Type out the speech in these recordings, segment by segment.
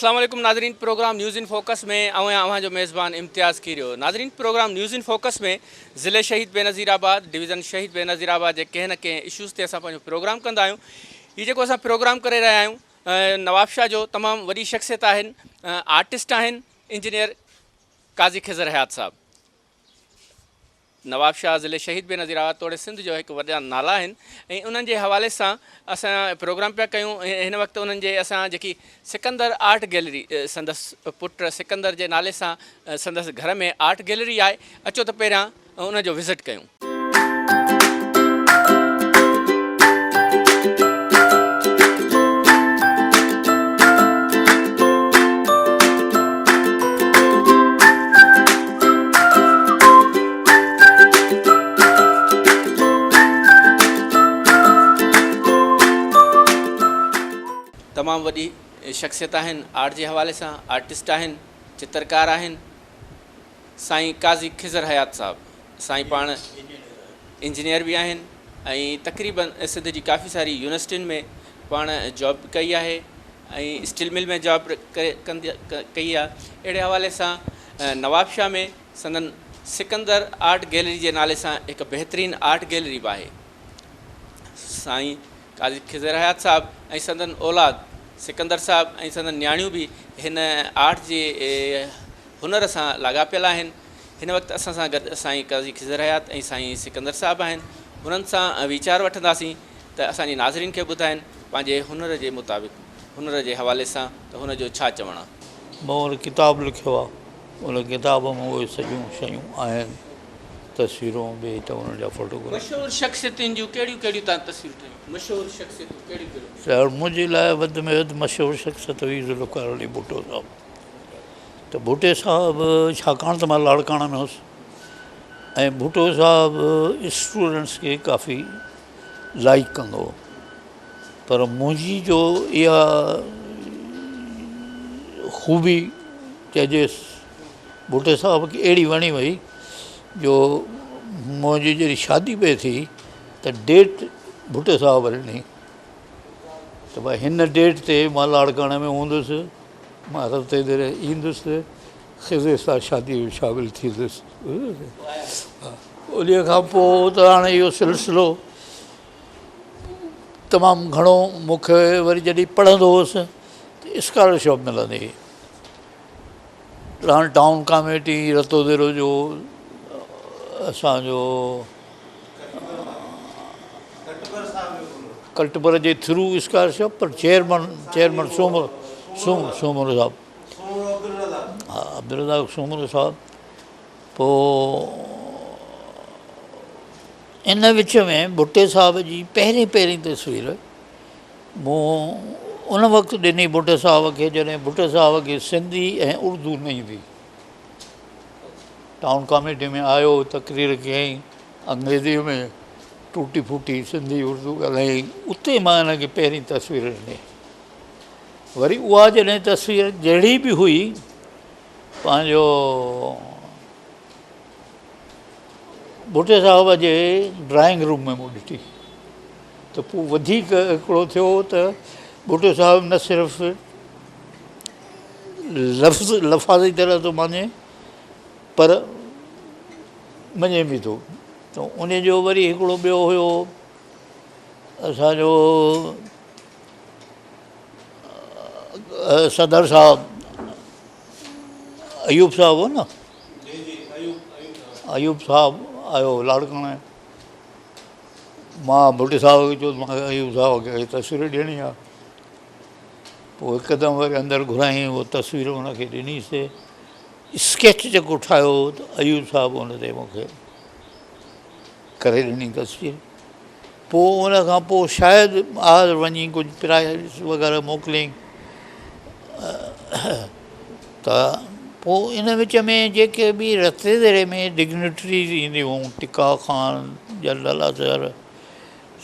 अस्सलाम वालेकुम नाज़रीन। प्रोग्राम न्यूज़ इन फोकस में अवां जो मेज़बान इम्तियाज़ कीरियो। नाज़रीन, प्रोग्राम न्यूज़ इन फोकस में ज़िले शहीद बेनज़ीराबाद, डिवीज़न शहीद बेनज़ीराबाद जे कंहिं न कंहिं इशूज़ ते असां पंहिंजो प्रोग्राम कंदा आहियूं। हीअ जेको असां प्रोग्राम करे रहिया आहियूं, नवाब शाह जो तमामु वॾी शख़्सियत आहिनि, आर्टिस्ट आहिनि, इंजीनियर काज़ी खिज़र हयात साहब। नवाब शाह ज़िले शहीद बेनज़ीराबाद तोड़े सिंध जो हिकु वॾा नाला आहिनि ऐं उन्हनि जे हवाले सां असां प्रोग्राम पिया कयूं। हिन वक़्तु उन्हनि जे असां जेकी सिकंदर आर्ट गैलरी, संदसि पुट सिकंदर जे नाले सां संदसि घर में आर्ट गैलरी आहे। अचो त पहिरियां उनजो विज़िट कयूं। तमामु वॾी शख़्सियत आहिनि आर्ट जे हवाले सां, आर्टिस्ट आहिनि, चित्रकार आहिनि। साईं काज़ी खिज़र हयात साहब, साईं पाण इंजीनियर बि आहिनि ऐं तक़रीबन सिंध जी काफ़ी सारी यूनिवर्सिटियुनि में पाण जॉब कई आहे ऐं स्टील मिल में जॉब कई आहे। अहिड़े हवाले सां नवाब शाह में संदन सिकंदर आर्ट गैलरी जे नाले सां हिकु बहितरीनु आर्ट गैलरी बि आहे। साईं काज़ी खिज़र हयात साहब ऐं संदन औलाद सिकंदर साहब ऐं संदन न्याणियूं बि हिन आर्ट जे हुनर सां लाॻापियल आहिनि। हिन वक़्तु असां सां गॾु साईं काज़ी खिज़र हयात ऐं साईं सिकंदर साहब आहिनि। हुननि सां वीचार वठंदासीं त असांजी नाज़रीन खे ॿुधाइनि पंहिंजे हुनर जे मुताबिक़, हुनर जे हवाले सां त हुनजो छा चवणु आहे। मां उन किताबु लिखियो आहे, उन किताब में उहे सॼियूं शयूं आहिनि, तस्वीरूं बि त उन्हनि जा फ़ोटोग्राफ। मशहूरु शख़्सियतुनि जूं कहिड़ियूं कहिड़ियूं तव्हां तस्वीरूं ठाहियूं? मशहूरु शख़्सियतूं कहिड़ियूं कहिड़ियूं? सर, मुंहिंजे लाइ वधि में वधि मशहूरु शख़्सियत हुई ज़ुल्फ़िकार अली भुट्टो साहब। त भुट्टे साहबु छाकाणि त मां लाड़काणा में हुउसि ऐं भुट्टो साहबु स्टूडेंट्स खे काफ़ी लाइक कंदो हो, पर मुंहिंजी जो इहा ख़ूबी चइजेसि भुट्टे साहब खे अहिड़ी वणी वई जो मुंहिंजी जॾहिं शादी पई थी त डेट भुट्टे साहब ॾिनी त भई हिन डेट ते मां लाड़काणे में हूंदुसि, मां रस्ते ते ईंदुसि, खिज़े सां शादी में शामिलु थींदुसि। उन खां पोइ त हाणे इहो सिलसिलो तमामु घणो मूंखे वरी जॾहिं पढ़ंदो हुउसि त स्कॉलरशिप मिलंदी हुई। हाणे टाउन कमेटी रतोदेरो जो असांजो कटबर जे थ्रू स्कॉलरशिप, पर चेयरमैन सूमर साहब, हा, अब्दुल सूमर साहब। पोइ इन विच में भुट्टे साहब जी पहिरीं तस्वीर मूं उन वक़्तु ॾिनी भुट्टे साहब खे जॾहिं भुट्टे साहब खे सिंधी ऐं उर्दू न ईंदी। टाउन कमेटी में आयो, तक़रीर कयईं अंग्रेज़ीअ में, टूटी फूटी सिंधी उर्दू ॻाल्हाई। उते मां हिनखे पहिरीं तस्वीर ॾिनी। वरी उहा जॾहिं तस्वीर जहिड़ी बि हुई पंहिंजो भुट्टे साहब जे ड्राइंग रूम में मूं ॾिठी त पोइ वधीक हिकिड़ो थियो त भुट्टे साहब न सिर्फ़ु लफ़ाज़ी तरह थो मञे पर मञे बि थो। त उन जो वरी हिकिड़ो ॿियो हुयो असांजो सदर साहब, अयूब साहब हो न, अयूब साहब आयो लाड़काणे। मां भुट्टे साहब खे चयो मूंखे अयूब साहब खे तस्वीर ॾियणी आहे। पोइ हिकदमि वरी अंदरि घुराईं, उहो तस्वीर हुनखे ॾिनीसीं। स्केच जेको ठाहियो त अयूब साहब हुन ते मूंखे करे ॾिनी तस्वीर। पोइ उन खां पोइ शायदि ॿाहिरि वञी कुझु प्राइज़ वग़ैरह मोकिलियईं। त पोइ इन विच में जेके बि रस्ते दरे में डिग्निटरीज़ ईंदियूं हुयूं, टिका ख़ान, जनरल अज़हर,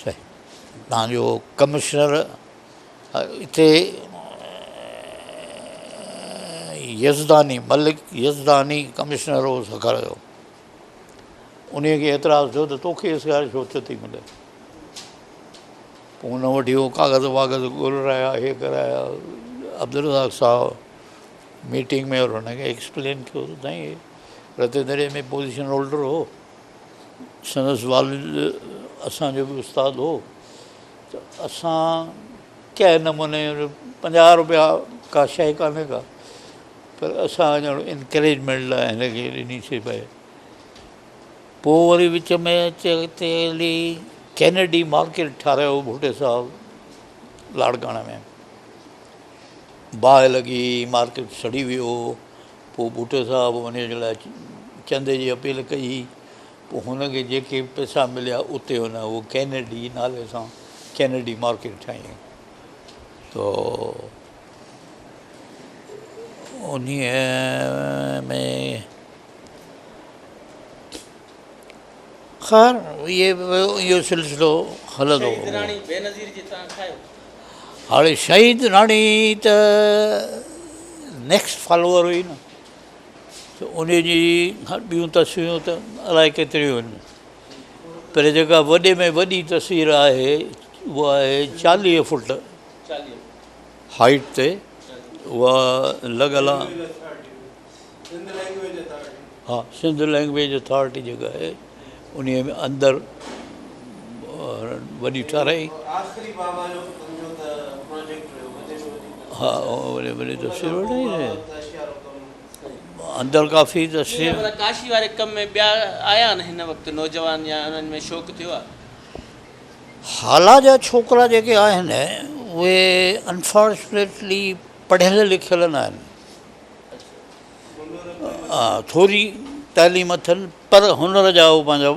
तव्हांजो कमिश्नर हिते यज़दानी, मलिक यज़दानी कमिश्नर हो सखर जो, उन खे एतिराज़ु थियो त तोखे स्कॉलरशिप थी मिले। पोइ हुन वठी उहो काग़ज़ वाग़ज़ ॻोल्हाया, हे कराया। अब्दुल रज़ाक साहब मीटिंग में और हुनखे एक्सप्लेन कयो त साईं रतेदरे में पोजीशन होल्डर हो, संदसि वालिद असांजो बि उस्तादु हो, त असां कंहिं नमूने 50 रुपया का शइ कान्हे का, पर असां अञा इंकरेजमेंट लाइ हिनखे ॾिनीसीं पए। पोइ वरी विच में चए हली कैनेडी मार्केट ठाहिरायो भुटे साहब लाड़काणे में, बाहि लॻी, मार्केट सड़ी वियो। पोइ भुटे साहब उन जे लाइ चंदे जी अपील कई, पोइ हुनखे जेके पैसा मिलिया उते हुन उहो कैनेडी नाले सां कैनेडी मार्केट ठाही। तो उन में ख़ैर इहो सिलसिलो हलंदो। हाणे शहीद राणी त नेक्स्ट फॉलोअर हुई न, त उन जी ॿियूं तस्वीरूं त अलाए केतिरियूं आहिनि, पर जेका वॾे में वॾी तस्वीर आहे उहा आहे 40 फुट हाइट ते, उहा लॻल आहे। हा, सिंध लैंग्वेज अथॉरिटी जेका आहे उन में अंदरि वॾी ठाराई। हा, वॾे वॾे तस्वीर वॾे अंदरि काफ़ी तस्वीर। काशी वारे कम में ॿिया आया आहिनि हिन वक़्तु नौजवान या उन्हनि में शौक़ु थियो आहे? हाला जा छोकिरा जेके आहिनि उहे अनफॉर्चुनेटली पढ़ियल लिखियल न आहिनि। थोरी तइलीम अथनि, पर हुनर जा उहे पंहिंजा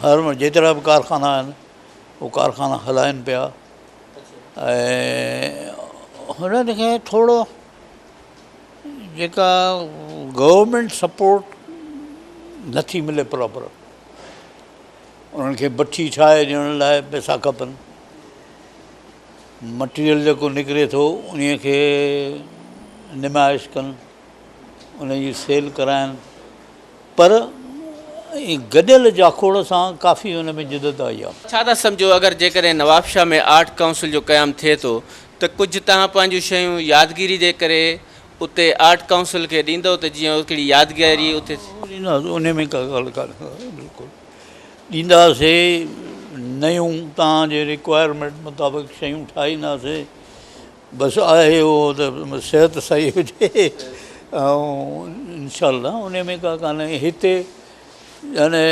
हर जेतिरा बि कारखाना आहिनि उहे कारखाना हलाइनि पिया। ऐं हुननि खे थोरो जेका गवर्नमेंट सपोर्ट नथी मिले प्रॉपर, उन्हनि खे भठी ठाहे ॾियण लाइ पैसा खपनि, मटीरियल जेको निकिरे थो उन खे निमाइश कनि, उनजी सेल कराइनि, पर गॾियल जाखोड़ सां काफ़ी हुन में जिदत आई आहे। छा था सम्झो अगरि जेकॾहिं नवाबशाह में आर्ट काउंसिल जो क़याम थिए थो त कुझु तव्हां पंहिंजूं शयूं यादगिरी जे करे उते आर्ट काउंसिल खे ॾींदव त जीअं हिकिड़ी यादगिरी उते ॾींदासीं? उन में का ॻाल्हि कान्हे, बिल्कुलु ॾींदासीं। नयूं तव्हांजे रिक्वायरमेंट मुताबिक़ शयूं ठाहींदासीं। बसि आहे उहो त सिहत सही हुजे ऐं इंशाअल्लाह उन में का कान्हे। हिते याने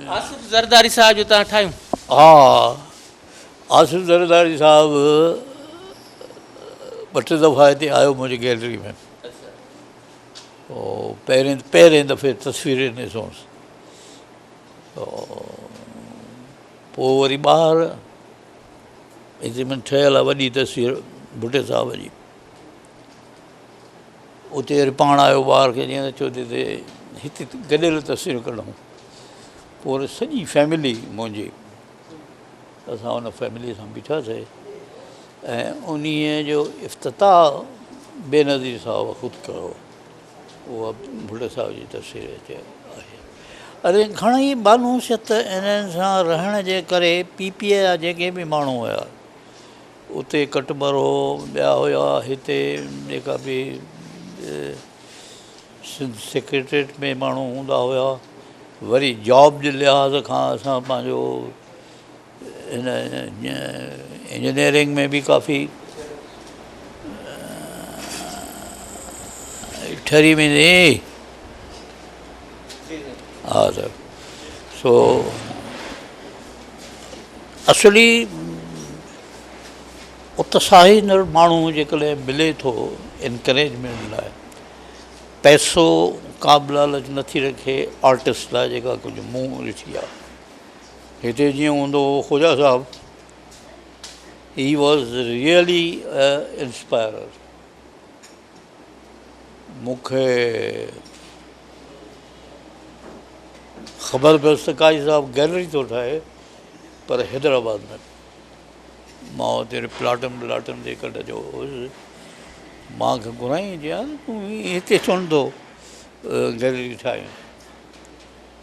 आसिफ़ ज़रदारी साहिब जो तव्हां ठाहियूं? हा, आसिफ़ ज़रदारी साहिबु 2-3 दफ़ा हिते आयो मुंहिंजी गैलरी में। पहिरें दफ़े तस्वीरें ॾिसोसि, पोइ वरी ॿाहिरि हिते में ठहियल आहे वॾी तस्वीर भुटे साहिब जी, उते वरी पाण आयो ॿार खे जीअं त चयो हिते गॾियल तस्वीर कढूं। पोइ वरी सॼी फैमिली मुंहिंजी, असां हुन फैमिली सां बीठासीं ऐं उन जो इफ़्तिताह बेनज़ीर साहिब ख़ुदि कयो। उहा भुटे साहिब जी तस्वीर आहे। अरे घणेई बानूसियत इन्हनि सां रहण जे करे PPA जा जेके बि माण्हू हुया उते कटमरो ॿिया हुया, हिते जेका बि सेक्रेटरेट में माण्हू हूंदा हुया, वरी जॉब जे लिहाज़ खां असां पंहिंजो हिन इंजीनियरिंग में बि काफ़ी ठरी वेंदी। हा, त सो असली उत्साही माण्हू जेकॾहिं मिले थो इनकरेजमेंट लाइ, पैसो क़ाबिल लालच नथी रखे आर्टिस्ट लाइ जेका कुझु मुंहुं ॾिठी आहे। हिते जीअं हूंदो हो ख़ुजा साहब, ही वॉज़ रियली इंस्पायरर। मूंखे ख़बर पियसि त काई साहब गैलरी थो ठाहे, पर हैदराबाद में। मां हुते प्लाटन जे कढ जो हुयुसि, मूंखे घुराई जीअं तूं हिते छो नथो गैलरी ठाहे।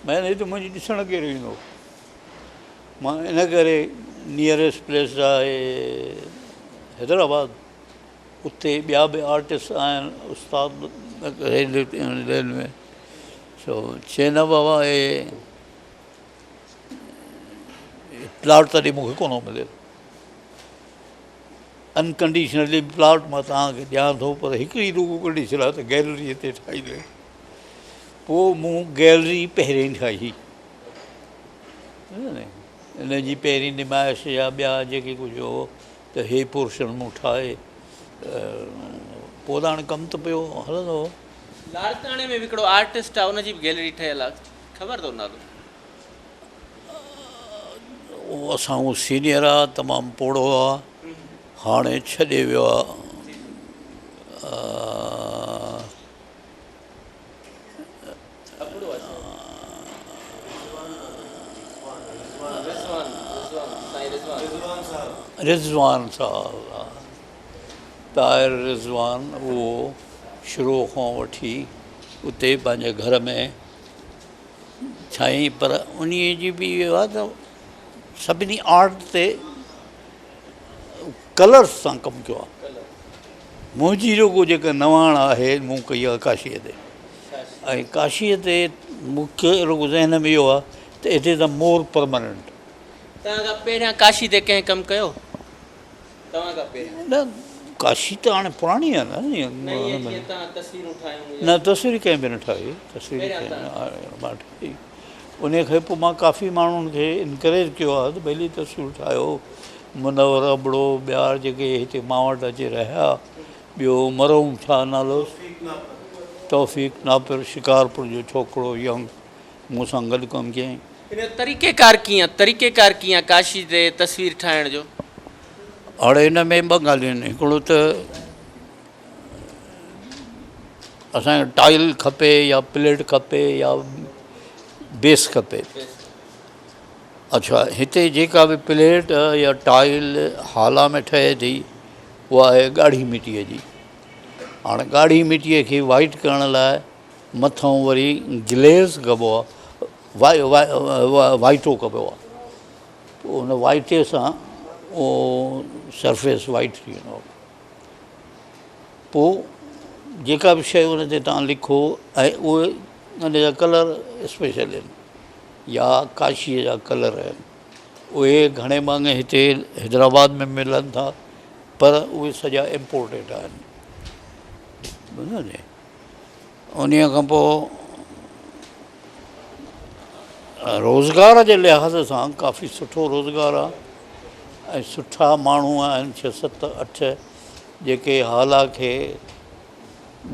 मैंने हिते मुंहिंजी ॾिसणु केरु ईंदो। मां इन करे नियरेस्ट प्लेस आहे हैदराबाद, उते ॿिया बि आर्टिस्ट आहिनि उस्ताद रेल में सो चए न बाबा हे प्लाट तॾहिं मूंखे कोन मिलियो अनकंडीशनली प्लाट मां तव्हांखे ॾियां थो पर हिकिड़ी रुगो कंडीशन आहे त गैलरी हिते ठाही ॾे पोइ मूं गैलरी पहिरीं ठाही इन जी पहिरीं निमाइश या ॿिया जेके कुझु हो त हे पोर्शन मूं ठाहे पोइ त हाणे कमु त पियो हलंदो हो लाड़काणे में बि हिकिड़ो आर्टिस्ट आहे उनजी बि गैलरी ठहियल आहे ख़बर अथव नालो उहो असां उहो सीनियर आहे तमामु पोड़ो आहे हाणे छॾे वियो आहे रिज़वान साहब ताहिर रिज़वान उहो शुरू खां वठी उते पंहिंजे घर में छाईं पर उन जी बि इहो आहे त सभिनी आर्ट ते कलर्स सां कमु कयो आहे मुंहिंजी रुगो जेका नवाण आहे मूं कई आहे काशीअ ते ऐं काशीअ ते मूंखे रुगो ज़हन में इहो आहे त it is a more permanent तव्हां खां पहिरियां काशी ते कंहिं कमु कयो तव्हां खां पहिरियां न काशी त हाणे पुराणी आहे न न तस्वीर कंहिं बि न ठाही तस्वीर मां ठाही उन खां पोइ मां काफ़ी माण्हुनि खे इनकरेज कयो आहे त भली तस्वीर ठाहियो मुनवर अबड़ो ॿिया जेके हिते मां वटि अची रहिया ॿियो मरहूम छा नालो तौफ़ीक़ नापिर शिकारपुर जो छोकिरो यंग मूंसां गॾु कमु कयईं इन तरीक़ेकार कीअं काशी ते तस्वीर ठाहिण जो हाणे हिन में ॿ ॻाल्हियूं आहिनि हिकिड़ो त असांखे टाइल खपे या प्लेट खपे या बेस खपे अच्छा हिते जेका बि प्लेट या टाइल हाला में ठहे थी उहा आहे ॻाढ़ी मिटीअ जी हाणे ॻाढ़ी मिटीअ खे वाइट करण लाइ मथां वरी ग्लेज़ कबो आहे वाइटो कबो आहे पोइ हुन वाइटे सां उहो सरफेस वाइट थी वेंदो आहे पोइ जेका बि शइ उन ते तव्हां लिखो ऐं उहे उन जा कलर स्पेशल आहिनि या काशीअ जा कलर आहिनि उहे घणे भाङे हिते हैदराबाद में मिलनि था पर उहे सॼा इम्पोर्टेड आहिनि उन खां पोइ रोज़गार जे लिहाज़ सां काफ़ी सुठो रोज़गारु आहे ऐं सुठा माण्हू आहिनि 6, 7, 8 जेके हाला खे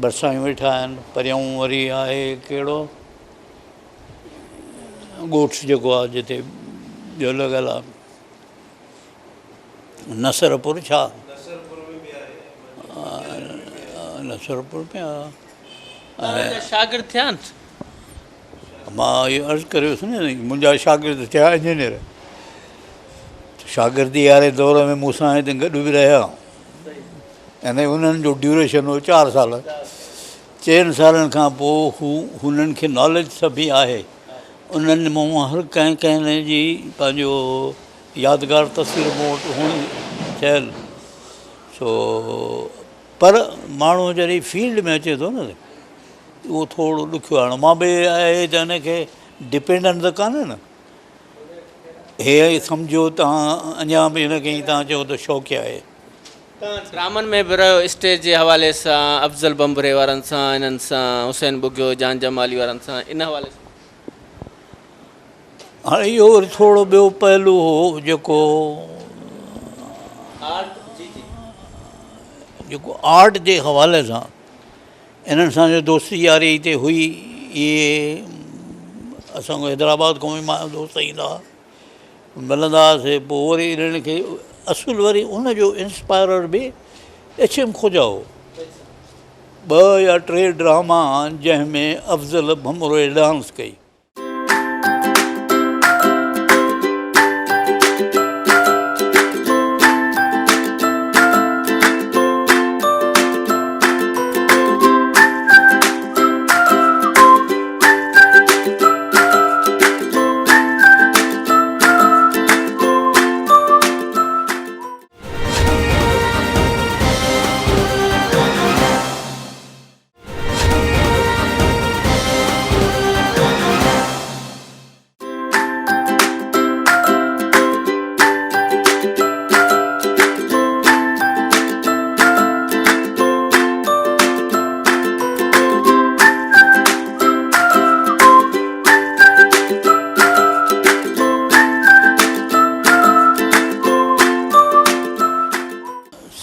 बरसायूं वेठा आहिनि परियां वरी आहे कहिड़ो ॻोठु जेको आहे जिते ॿियो लॻियलु आहे नसरपुर छा नसरपुर में आहे शागिर्द थिया मां इहो अर्ज़ु करियोसि न मुंहिंजा शागिर्द थिया इंजीनियर शागिर्दी वारे दौर में मूंसां हिते गॾु बि रहिया यानी उन्हनि जो ड्यूरेशन हो 4 साल 4 सालनि खां पोइ हुननि खे नॉलेज सभी आहे उन्हनि मां हर कंहिं जी पंहिंजो यादगार तस्वीर मूं वटि हुअणु थियल सो पर माण्हू जॾहिं फील्ड में अचे थो न उहो थोरो ॾुखियो आहे मां बि आहे त हिनखे डिपेंडेंट त कान्हे न हे सम्झो तव्हां अञा बि हिनखे तव्हां चओ त शौक़ु आहे ड्रामनि में बि रहियो स्टेज जे हवाले सां अफ़ज़ल बम्बरे वारनि सां इन्हनि सां हुसैन बुगियो जान जमाली वारनि सां इन हवाले सां हाणे इहो वरी थोरो ॿियो पहलू हो जेको आर्ट जे हवाले सां इन्हनि सां जो दोस्ती यारी हिते हुई इहे असांखे हैदराबाद खां बि मां दोस्त ईंदा मिलंदा हुआसीं पोइ वरी इन्हनि खे असुलु वरी उनजो इंस्पायरर बि एच.एम. खोजा हो 2 या 3 ड्रामा जंहिंमें अफ़ज़ल बम्बरे डांस कई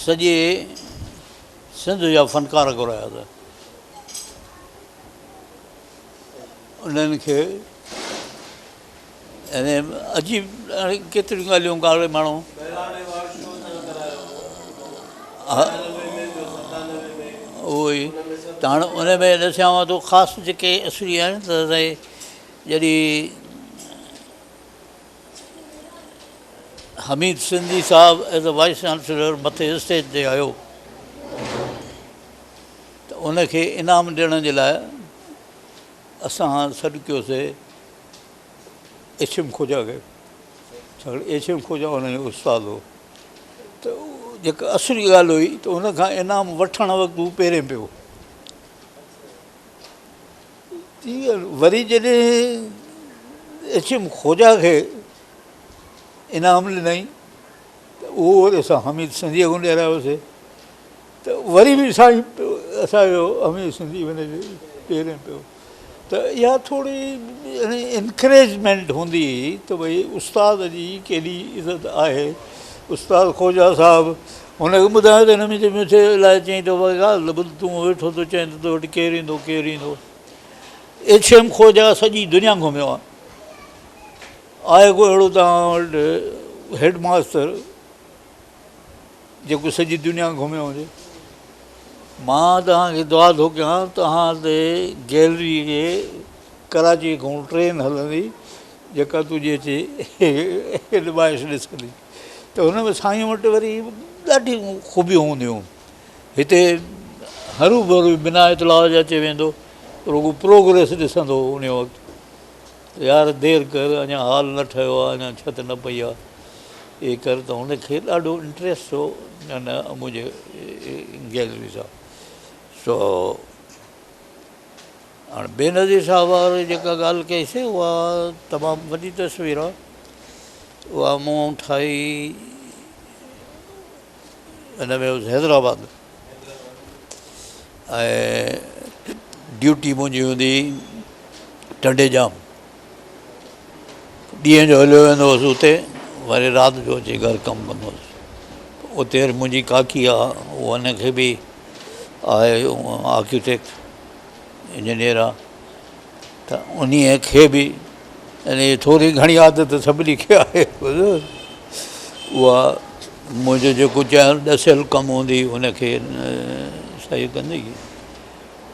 सॼे सिंध जा फ़नकार घुराया था। उन्हनि खे यानी अजीब हाणे केतिरियूं ॻाल्हियूं ॻाल्हि माण्हू हा उहो ई त हाणे उन में ॾिसांव थो ख़ासि जेके असुरी आहिनि त जॾहिं हमीद सिंधी साहिबु एज़ अ वाइस चांसलर मथे स्टेज ते आयो त उनखे इनाम ॾियण जे लाइ असां सॾु कयोसीं एशिम खोजा खे, छाकाणि एशिम खोजा हुनजो उस्तादु हो। त जेका असुरी ॻाल्हि हुई त हुनखां इनाम वठण वक़्तु हू पहिरें पियो। वरी जॾहिं एशिम खोजा खे इनाम ॾिनई त उहो वरी असां हमीद सिंधीअ खां ॾियारायोसीं त वरी बि साईं असांजो हमीद सिंधी हुनजे पहिरें पियो। त इहा थोरी इनकरेजमेंट हूंदी हुई त भई उस्ताद जी केॾी इज़त आहे। उस्ताद खोजा साहिबु हुनखे ॿुधायो त हिन में मुंहिंजे लाइ चई थो भई ॻाल्हि ॿुध तूं वेठो थो चईं त तो वटि केरु ईंदो केरु ईंदो। एशियम खोजा सॼी दुनिया घुमियो आहे। आहे को अहिड़ो तव्हां वटि हेड मास्टर जेको सॼी दुनिया घुमियो हुजे। मां तव्हांखे दुआ थो कयां तव्हां ते गैलरी खे कराची खां ट्रेन हलंदी जेका तुंहिंजी अचे नुमाइश ॾिसंदी त हुन में साईं वटि वरी ॾाढियूं ख़ूबियूं हूंदियूं। हिते हरू भरू बिना इतलाउ जे अची वेंदो, रुगो प्रोग्रेस ॾिसंदो उन वक़्तु यार देरि कर अञा हाल न ठहियो आहे, अञा छित न पई आहे, इहे कर त हुनखे ॾाढो इंट्रस्ट हो न मुंहिंजे गैलरी सां। सो हाणे बेनज़ीर साहिब वारी जेका ॻाल्हि कईसीं उहा तमामु वॾी तस्वीर आहे। उहा मूं ठाही हिन में हैदराबाद ऐं ड्यूटी मुंहिंजी हूंदी टंडेजाम। ॾींहं जो हलियो वेंदो हुउसि उते, वरी राति जो अची घरु कमु कंदो हुउसि। उते वरी मुंहिंजी काकी आहे उहा हुनखे बि आहे आर्किटेक्ट इंजीनियर आहे त उन खे बि यानी थोरी घणी आदत सभिनी खे आहे। उहा मुंहिंजो जेको चयल ॾसियलु कमु हूंदी हुनखे सही कंदी।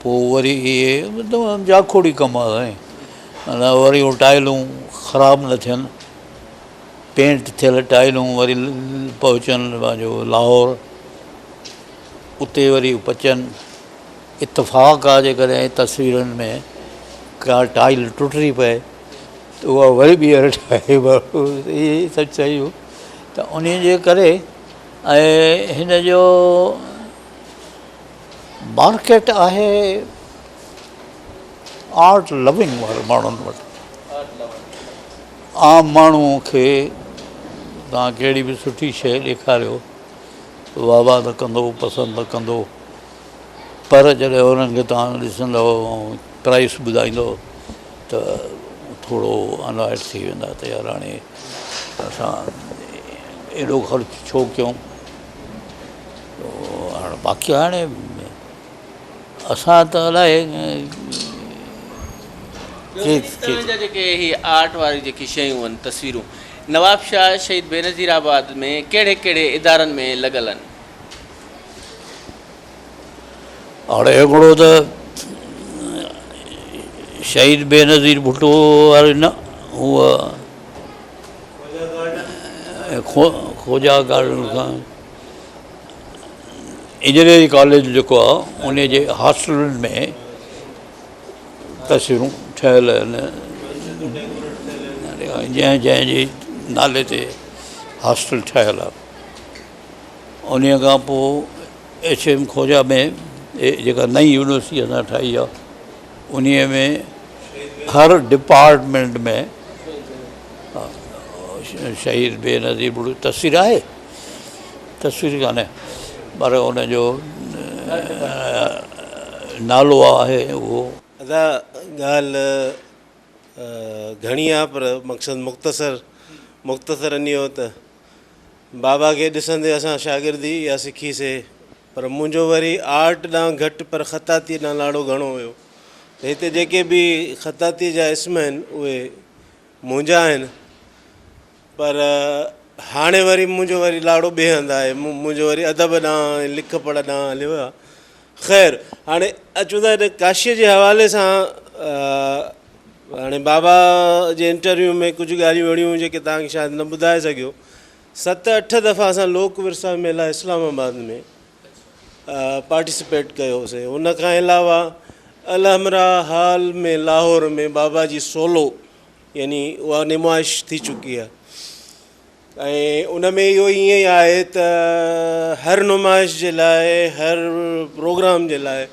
पोइ वरी इहे तमामु जाखोड़ी कमु आहे माना वरी उहो टाइलूं ख़राबु न थियनि, पेंट थियल टाइलूं वरी पहुचनि पंहिंजो लाहौर उते वरी पचनि। इतफ़ाक़ आहे जेकॾहिं तस्वीरुनि में का टाइल टुटी पए त उहा वरी ॿीहर ठाहे इहे सचाई हो। त उन जे करे ऐं हिन जो मार्केट आहे आर्ट लविंग वारे माण्हुनि वटि। आम माण्हूअ खे तव्हां कहिड़ी बि सुठी शइ ॾेखारियो वाह वाह त कंदो, पसंदि कंदो, पर जॾहिं उन्हनि खे तव्हां ॾिसंदव ऐं प्राइस ॿुधाईंदो त थोरो अनॉयड थी वेंदा त यार हाणे असां एॾो ख़र्चु छो कयूं। हाणे बाक़ी हाणे असां त अलाए जेके ही आर्ट वारी जेकी शयूं आहिनि तस्वीरूं नवाब शाह शहीद बेनज़ीराबाद में कहिड़े कहिड़े इदारनि में लॻल आहिनि? हाणे हिकिड़ो त शहीद बेनज़ीर भुट्टो वारी न उहा खोजा गार्डन खां इंजीनियरिंग कॉलेज जेको आहे उन जे हॉस्टलुनि में तस्वीरूं ठहियल आहिनि जंहिंजे नाले ते हॉस्टल ठहियल आहे। उन खां पोइ एशियम खोजा में जेका नई यूनिवर्सिटी असां ठाही आहे उन में हर डिपार्टमेंट में शहीद बेनज़ीर भुट्टो तस्वीर आहे, तस्वीर कान्हे पर हुनजो नालो आहे उहो। अदा ॻाल्हि घणी आहे पर मक़सदु मुख़्तसर इन हो त बाबा खे ॾिसंदे असां शागिर्दी इहा सिखीसीं, पर मुंहिंजो वरी आर्ट ॾांहुं घटि पर ख़ताती ॾांहुं ॾाढो घणो हुयो। त हिते जेके बि ख़ताती जा इस्म आहिनि उहे मुंहिंजा आहिनि, पर हाणे वरी मुंहिंजो वरी ॾाढो ॿिए हंधि आहे, मुंहिंजो वरी अदब ॾांहुं ऐं लिख पढ़ ॾांहुं हलियो आहे। ख़ैरु, हाणे अचूं था हिन काशीअ जे हवाले सां। हाणे बाबा जे इंटरव्यू में कुझु ॻाल्हियूं अहिड़ियूं जेके तव्हांखे शायदि न ॿुधाए सघियो। 7-8 दफ़ा असां लोक विरसा मेला इस्लामाबाद में पार्टिसिपेट कयोसीं। उन खां अलावा अलहमरा हाल में लाहौर में बाबा जी सोलो यानी उहा नुमाइश थी चुकी आहे, ऐं उन में इहो ईअं ई आहे त हर नुमाइश जे लाइ, हर प्रोग्राम जे लाइ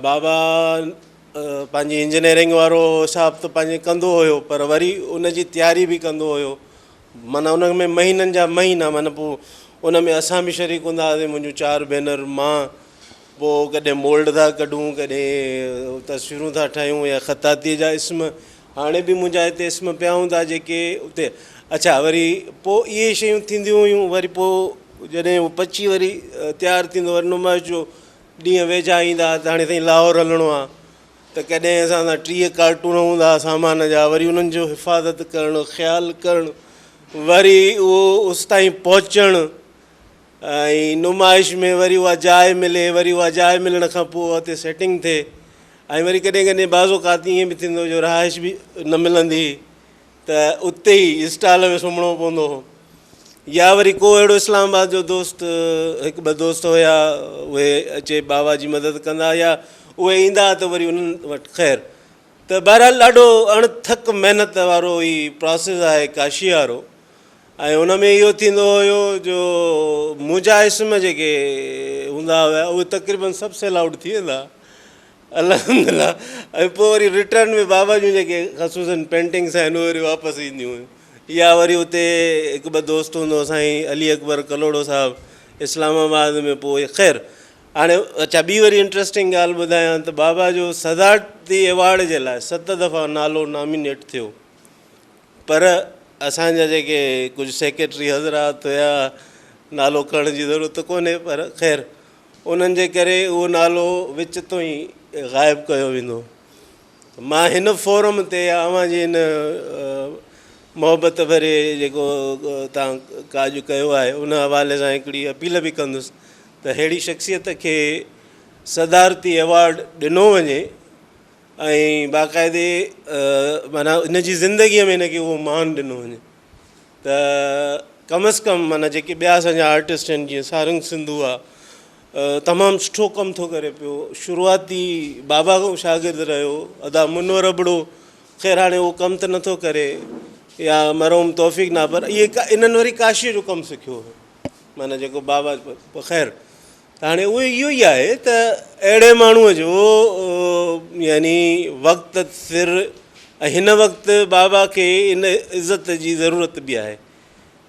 बाबा पंहिंजी इंजीनियरिंग वारो हिसाब त पंहिंजे कंदो हुयो, पर वरी उन जी तयारी बि कंदो हुयो। माना उन में महीननि जा महीना, माना पोइ उन में असां बि शरीक हूंदा हुआसीं, मुंहिंजूं 4 भेनर, मां। पोइ कॾहिं मोल्ड था कढूं, कॾहिं तस्वीरूं था ठाहियूं या ख़तातीअ जा इस्म। हाणे बि मुंहिंजा हिते इस्म पिया हूंदा जेके उते। अच्छा, वरी पोइ इहे शयूं थींदियूं हुयूं। वरी पोइ जॾहिं उहो पची वरी तयारु थींदो, वरी नुमाइश जो ॾींहं वेझा ईंदा त हाणे ताईं लाहौर हलणो आहे, त कॾहिं असां सां 30 कार्टून हूंदा सामान जा, वरी उन्हनि जो हिफ़ाज़त करणु, ख़्यालु करणु, वरी उहो उस ताईं पहुचणु, ऐं नुमाइश में वरी उहा जाइ मिले, वरी उहा जाइ मिलण खां पोइ उते सेटिंग थिए। ऐं वरी कॾहिं कॾहिं बाज़ोकात ईअं बि थींदो जो रहाइश बि न मिलंदी त उते ई स्टॉल में सुम्हणो पवंदो हो। या वरी को अहिड़ो इस्लामाबाद जो दोस्त, 1-2 दोस्त हुया, उहे अचे बाबा जी मदद कंदा, या उहे ईंदा त वरी उन्हनि वटि। ख़ैरु, त बहरहाल ॾाढो अणथक महिनत वारो ई प्रोसेस आहे काशी वारो। ऐं उन में इहो थींदो हुयो जो मुंहिंजा इस्म जेके हूंदा हुआ उहे तक़रीबन सभु सेल आउट थी वेंदा, अल्हम्दुलिल्लाह। ऐं पोइ वरी रिटर्न में बाबा जूं जेके ख़सूसन पेंटिंग्स आहिनि उहे वरी वापसि ईंदियूं हुयूं। या वरी उते 1-2 दोस्त हूंदो, साईं अली अकबर कलोड़ो साहिबु इस्लामाबाद में। पोइ ख़ैरु, हाणे अच्छा ॿी वरी इंट्रस्टिंग ॻाल्हि ॿुधायां त बाबा जो सदारती अवॉर्ड जे लाइ 7 दफ़ा नालो नॉमिनेट थियो, पर असांजा जेके कुझु सेक्रेटरी हज़रात हुया, नालो खणण जी ज़रूरत कोन्हे, पर ख़ैरु उन्हनि जे करे उहो नालो विच तो ई ग़ाइबु कयो वेंदो। मां हिन फोरम ते अव्हांजी हिन मोहबत भरे जेको तव्हां काज कयो आहे उन हवाले सां हिकिड़ी अपील बि कंदुसि त अहिड़ी शख़्सियत खे सदारती अवॉर्ड ॾिनो वञे, ऐं बाक़ाइदे माना हिन जी ज़िंदगीअ में हिनखे उहो मान ॾिनो वञे। त कम अज़ कम माना जेके ॿिया असांजा आर्टिस्ट आहिनि, जीअं सारंग सिंधू आहे, तमामु सुठो कमु थो करे पियो, शुरूआती बाबा खां शागिर्दु रहियो। अदा मुनवर अबड़ो, ख़ैरु हाणे उहो कमु त नथो करे, या मरहूम तौफ़ीक़ ना, पर इहे इन्हनि वरी काशीअ जो कमु सिखियो हुयो, माना जेको बाबा। ख़ैरु, त हाणे उहो इहो ई आहे त अहिड़े माण्हूअ जो यानी वक़्तु सिर, ऐं हिन वक़्तु बाबा खे इन इज़त जी ज़रूरत बि आहे।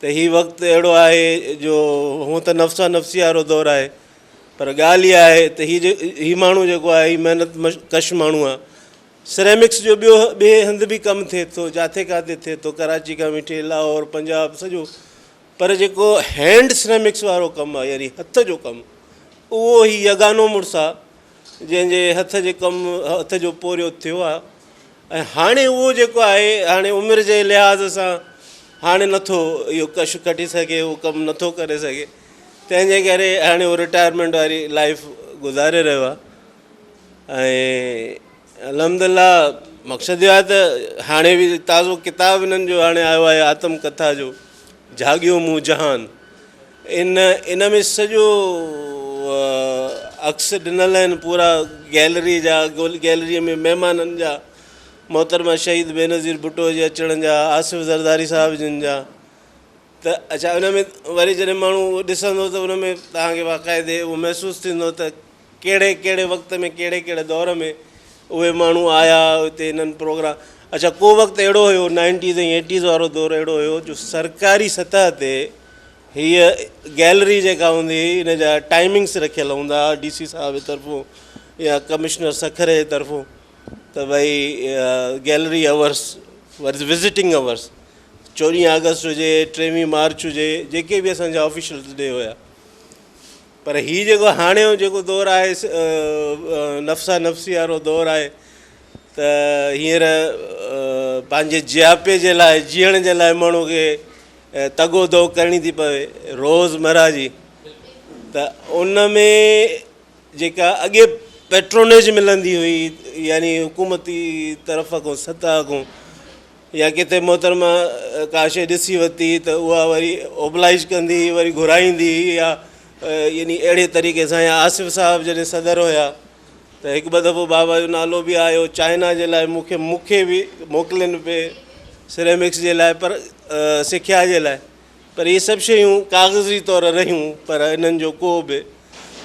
त हीउ वक़्तु अहिड़ो आहे जो हूअं त नफ़्सा नफ़्सी वारो दौरु आहे, पर ॻाल्हि इहा आहे त हीउ माण्हू जेको आहे हीउ महिनत कश माण्हू आहे। सिरेमिक्स जो ॿिए हंधि बि कमु थिए थो, जिथे किथे थिए थो, कराची खां वठी लाहौर, पंजाब, सॼो। पर जेको हैंड सिरेमिक्स वारो कमु आहे, यानी हथ जो कमु, उहो ई यगानो मुड़ुसु आहे जंहिंजे हथ जे कमु, हथ जो पोरियो थियो आहे। ऐं हाणे उहो जेको आहे, हाणे उमिरि जे लिहाज़ सां हाणे नथो इहो कश कटी सघे, उहो कमु नथो करे सघे, तंहिंजे करे हाणे उहो रिटायरमेंट वारी लाइफ गुज़ारे रहियो आहे। ऐं अल्हम्दुलिल्लाह, मक़सदु इहो आहे त हाणे बि ताज़ो किताबु हिननि जो हाणे आयो आहे, आतमकथा जो, जाॻियो मूं जहान। इन में सॼो अक्स ॾिनल आहिनि पूरा गैलरी जा, गैलरीअ में महिमाननि जा, मोहतरमा शहीद बेनज़ीर भुट्टो जे अचण जा, आसिफ़ ज़रदारी साहिब जिन जा। त अच्छा, उन में वरी जॾहिं माण्हू ॾिसंदो त उन में तव्हांखे बाक़ाइदे उहो महसूसु थींदो त कहिड़े कहिड़े वक़्त में, कहिड़े कहिड़े दौर में उहे माण्हू आया हुते हिननि प्रोग्राम। अच्छा, को वक़्तु अहिड़ो हुयो 90s ऐं 80s वारो दौरु अहिड़ो हुयो जो सरकारी सतह ते हीअ गैलरी जेका हूंदी हुई, हिन जा टाइमिंग्स रखियलु हूंदा हुआ DC साहिब जे तरफ़ूं या कमिश्नर सखरे जे तरफ़ूं, त भई गैलरी अवर्स वरी विज़िटिंग अवर्स 14 अगस्त हुजे 23 मार्च हुजे जेके बि असांजा ऑफिशियल डे हुया पर हीउ जेको हाणे जो जेको दौरु आहे नफ़्सा नफ़्सी वारो दौरु आहे त हींअर पंहिंजे जियापे जे लाइ जीअण जे लाइ माण्हू खे तगो दो करणी थी पवे रोज़मर्रा जी त उन में जेका अॻे पेट्रोनेज मिलंदी हुई यानी हुकूमती तरफ़ खां सतह खां या किथे मोहतरमा का शइ ॾिसी वरिती त उहा वरी ओबलाइज कंदी वरी घुराईंदी या यानी अहिड़े तरीक़े सां या आसिफ़ साहिबु जॾहिं सदर हुया त हिकु ॿ दफ़ो बाबा जो नालो बि आयो चाइना जे लाइ मूंखे बि मोकिलिनि पिए सिरेमिक्स जे लाइ पर सिख्या जे लाइ पर इहे सभु शयूं काग़ज़ी तौरु रहियूं पर इन्हनि जो को बि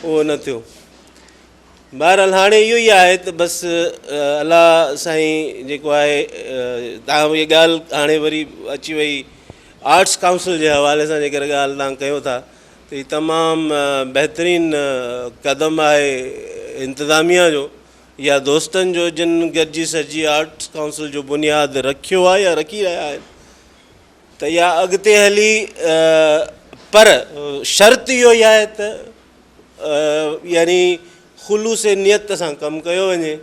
उहो न थियो बहरहाल हाणे इहो ई आहे त बसि अलाह साईं जेको आहे तव्हां इहा ॻाल्हि हाणे वरी अची वई आर्ट्स काउंसिल जे हवाले सां जेकर ॻाल्हि तव्हां कयो था त हीउ तमामु बहितरीनु क़दम आहे इंतिज़ामिया जो या दोस्तनि जो जिन गॾिजी सॼी आर्ट्स काउंसिल जो बुनियादु रखियो आहे या रखी रहिया आहिनि त इहा अॻिते हली पर शर्त इहो ई आहे त यानी ख़ुलूस नियत सां कमु कयो वञे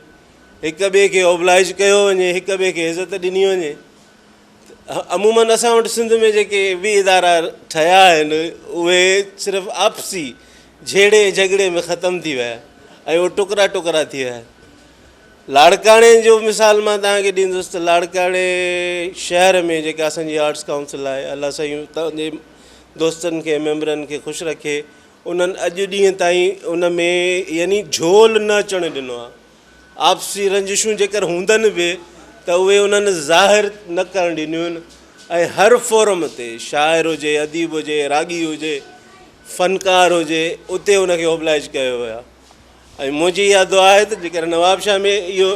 हिक ॿिए खे ओबलाइज कयो वञे हिक ॿिए खे इज़त ॾिनी वञे अमूमन असां वटि सिंध में जेके बि इदारा ठहिया आहिनि उहे सिर्फ़ु आपसी झेड़े झगड़े में ख़तमु थी विया ऐं उहे टुकड़ा टुकड़ा थी विया लाड़काणे जो मिसाल मां तव्हांखे ॾींदुसि त लाड़काणे शहर में जेका असांजी आर्ट्स काउंसिल आहे अलाह साईं तव्हांजे दोस्तनि खे मेंबरनि खे ख़ुशि रखे उन्हनि अॼु ॾींहं ताईं उन में यानी झोल न अचणु ॾिनो आहे आपसी रंजिशूं जेकर हूंदनि बि त उहे उन्हनि ज़ाहिर न करणु ॾिनियूं आहिनि ऐं हर फोरम ते शाइर हुजे अदीब हुजे रागी हुजे फ़नकार हुजे उते उनखे ओबलाइज कयो वियो आहे ऐं मुंहिंजी इहा दुआ आहे त जेकर नवाबशाह में इहो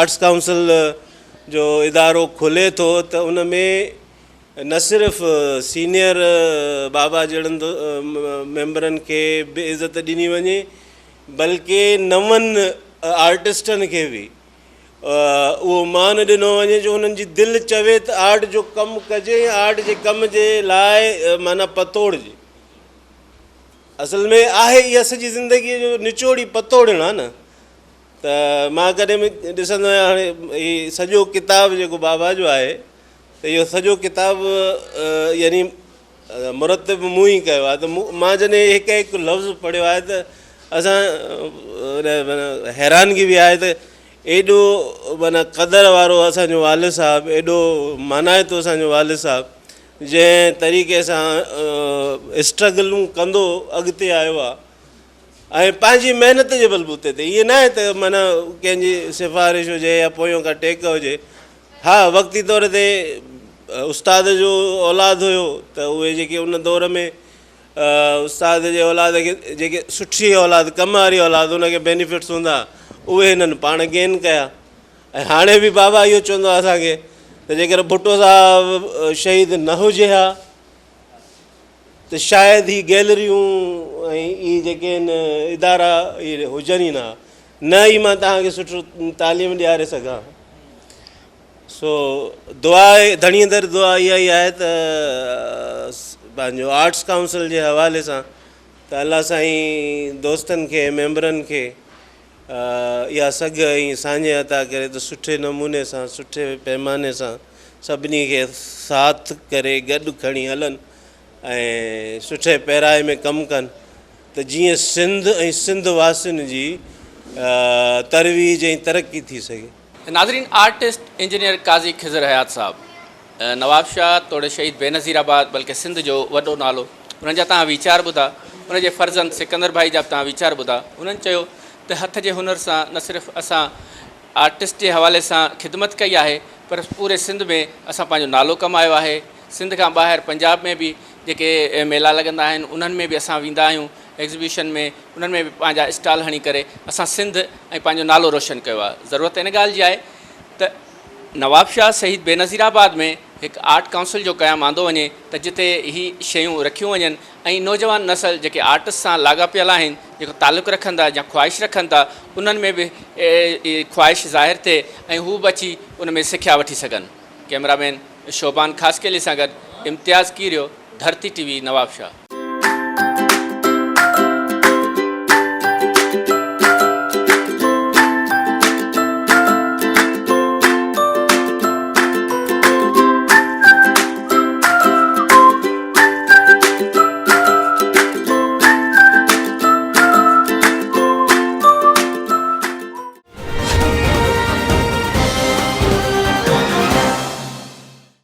आर्ट्स काउंसिल जो इदारो खुले थो त उन में न सिर्फ़ु सीनियर बाबा जहिड़नि मेंबरनि खे बि इज़त ॾिनी वञे बल्कि नवनि आर्टिस्टनि खे बि उहो मान ॾिनो वञे जो उन्हनि जी दिलि चवे त आर्ट जो कमु कजे आर्ट जे कम जे लाइ माना पतोड़िजे असल में आहे इहा सॼी ज़िंदगीअ जो निचोड़ी पतोड़िणु आहे न त मां कॾहिं बि ॾिसंदो आहियां हाणे हीउ सॼो किताबु जेको बाबा जो आहे त इहो सॼो किताबु यानी मुरतब मूं ई कयो आहे त मां जॾहिं हिकु हिकु लफ़्ज़ पढ़ियो आहे त असां हैरानगी बि आहे त एॾो माना क़दुरु वारो असांजो वालिद साहिबु एॾो मानाइतो असांजो वालिद साहिबु जंहिं तरीक़े सां स्ट्रगलूं कंदो अॻिते आयो आहे ऐं पंहिंजी महिनत जे बलबूते ते ईअं न आहे त माना कंहिंजी सिफ़ारिश हुजे या पोयों का टेक हुजे हा वक़्ती तौर ते उस्ताद जो औलाद हुयो त उहे जेके उन दौर में उस्ताद जे औलाद खे जेके सुठी औलाद कम वारी औलाद उनखे बेनिफिट्स हूंदा उहे हिननि पाण गेन कया ऐं हाणे बि बाबा इहो चवंदो आहे असांखे त जेकर भुट्टो साहिबु शहीद न हुजे हा त शायदि ही गैलरियूं ऐं इहे जेके आहिनि इदारा इहे हुजनि ई न ई मां तव्हांखे सुठो तालीम ॾियारे सघां सो दुआ धणीअ दर दुआ इहा ई आहे त पंहिंजो आर्ट्स काउंसिल जे हवाले सां त अलाह साईं दोस्तनि खे मेंबरनि खे इहा सघ ऐं सांझे अता करे त सुठे नमूने सां सुठे पैमाने सां सभिनी खे साथ करे गॾु खणी हलनि ऐं सुठे पैराए में कमु कनि त जीअं सिंध ऐं सिंध वासियुनि जी तरवीज ऐं तरक़ी थी सघे नाज़रीन आर्टिस्ट इंजीनियर काज़ी खिज़र हयात साहब नवाबशाह तोड़े शहीद बेनज़ीराबाद बल्कि सिंध जो वॾो नालो उन्हनि जा तव्हां वीचार ॿुधा उनजे फर्ज़ंद सिकंदर भाई जा बि तव्हां वीचार ॿुधा उन्हनि चयो त हथ जे हुनर सां न सिर्फ़ु असां आर्टिस्ट जे हवाले सां ख़िदमत कई आहे पर पूरे सिंध में असां पंहिंजो नालो कमायो आहे सिंध खां ॿाहिरि पंजाब में बि जेके मेला लॻंदा आहिनि उन्हनि में बि असां वेंदा आहियूं एग्ज़िबिशन में उन्हनि में बि पंहिंजा स्टॉल हणी करे असां सिंध ऐं पंहिंजो नालो रोशन कयो आहे ज़रूरत इन ॻाल्हि जी आहे त नवाबशाह शहीद बेनज़ीराबाद में हिकु आर्ट काउंसिल जो क़यामु आंदो वञे त जिते ही शयूं रखियूं वञनि ऐं नौजवान नसल जेके आर्टिस्ट सां लाॻापियल आहिनि जेको तालुक़ु रखनि था या ख़्वाहिश रखनि था उन्हनि में बि ख़्वाहिश ज़ाहिर थिए ऐं हू बि अची उन में सिखिया वठी सघनि कैमरामैन शोभान ख़ासकेली सां गॾु इम्तियाज़ कीरियो, धरती टीवी नवाबशाह।